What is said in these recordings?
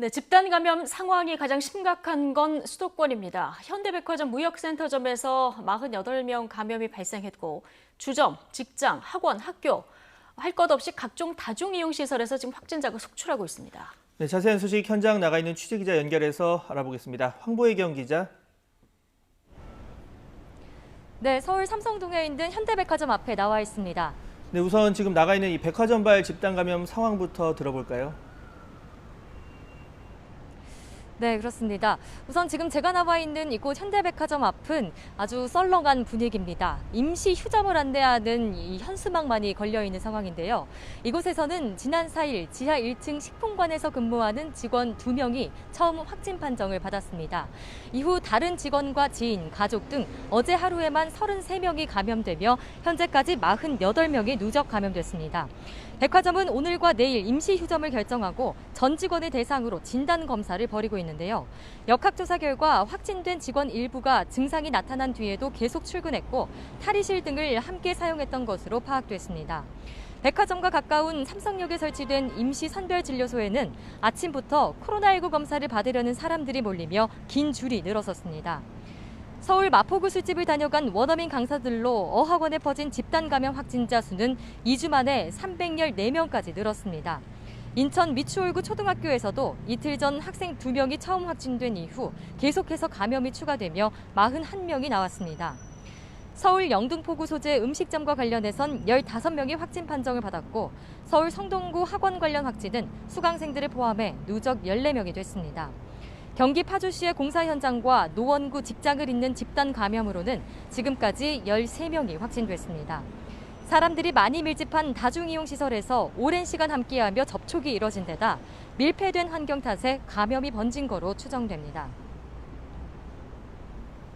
네, 집단 감염 상황이 가장 심각한 건 수도권입니다. 현대백화점 무역센터점에서 48명 감염이 발생했고 주점, 직장, 학원, 학교 할 것 없이 각종 다중이용시설에서 지금 확진자가 속출하고 있습니다. 네, 자세한 소식 현장 나가 있는 취재기자 연결해서 알아보겠습니다. 황보혜경 기자. 네, 서울 삼성동에 있는 현대백화점 앞에 나와 있습니다. 네, 우선 지금 나가 있는 이 백화점발 집단 감염 상황부터 들어볼까요? 네, 그렇습니다. 우선 지금 제가 나와 있는 이곳 현대백화점 앞은 아주 썰렁한 분위기입니다. 임시 휴점을 안내하는 이 현수막만이 걸려 있는 상황인데요. 이곳에서는 지난 4일 지하 1층 식품관에서 근무하는 직원 2명이 처음 확진 판정을 받았습니다. 이후 다른 직원과 지인, 가족 등 어제 하루에만 33명이 감염되며 현재까지 48명이 누적 감염됐습니다. 백화점은 오늘과 내일 임시 휴점을 결정하고 전 직원을 대상으로 진단 검사를 벌이고 있는데요. 역학조사 결과 확진된 직원 일부가 증상이 나타난 뒤에도 계속 출근했고 탈의실 등을 함께 사용했던 것으로 파악됐습니다. 백화점과 가까운 삼성역에 설치된 임시 선별진료소에는 아침부터 코로나19 검사를 받으려는 사람들이 몰리며 긴 줄이 늘어섰습니다. 서울 마포구 술집을 다녀간 원어민 강사들로 어학원에 퍼진 집단 감염 확진자 수는 2주 만에 314명까지 늘었습니다. 인천 미추홀구 초등학교에서도 이틀 전 학생 2명이 처음 확진된 이후 계속해서 감염이 추가되며 41명이 나왔습니다. 서울 영등포구 소재 음식점과 관련해선 15명이 확진 판정을 받았고 서울 성동구 학원 관련 확진은 수강생들을 포함해 누적 14명이 됐습니다. 경기 파주시의 공사 현장과 노원구 직장을 잇는 집단 감염으로는 지금까지 13명이 확진됐습니다. 사람들이 많이 밀집한 다중이용시설에서 오랜 시간 함께하며 접촉이 이뤄진 데다 밀폐된 환경 탓에 감염이 번진 거로 추정됩니다.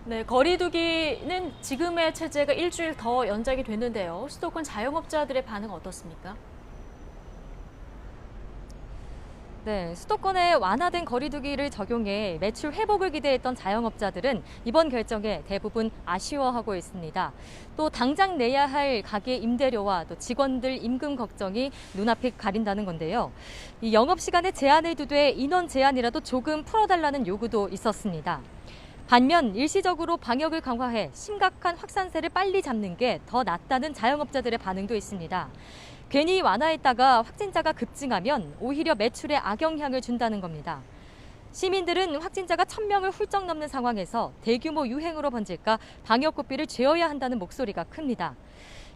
네, 거리두기는 지금의 체제가 일주일 더 연장이 됐는데요. 수도권 자영업자들의 반응 어떻습니까? 네, 수도권에 완화된 거리두기를 적용해 매출 회복을 기대했던 자영업자들은 이번 결정에 대부분 아쉬워하고 있습니다. 또 당장 내야 할 가게 임대료와 또 직원들 임금 걱정이 눈앞에 가린다는 건데요. 이 영업시간에 제한을 두되 인원 제한이라도 조금 풀어달라는 요구도 있었습니다. 반면 일시적으로 방역을 강화해 심각한 확산세를 빨리 잡는 게 더 낫다는 자영업자들의 반응도 있습니다. 괜히 완화했다가 확진자가 급증하면 오히려 매출에 악영향을 준다는 겁니다. 시민들은 확진자가 1000명을 훌쩍 넘는 상황에서 대규모 유행으로 번질까 방역 고삐를 죄어야 한다는 목소리가 큽니다.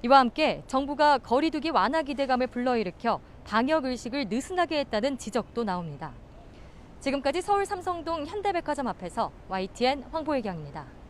이와 함께 정부가 거리두기 완화 기대감을 불러일으켜 방역 의식을 느슨하게 했다는 지적도 나옵니다. 지금까지 서울 삼성동 현대백화점 앞에서 YTN 황보혜경입니다.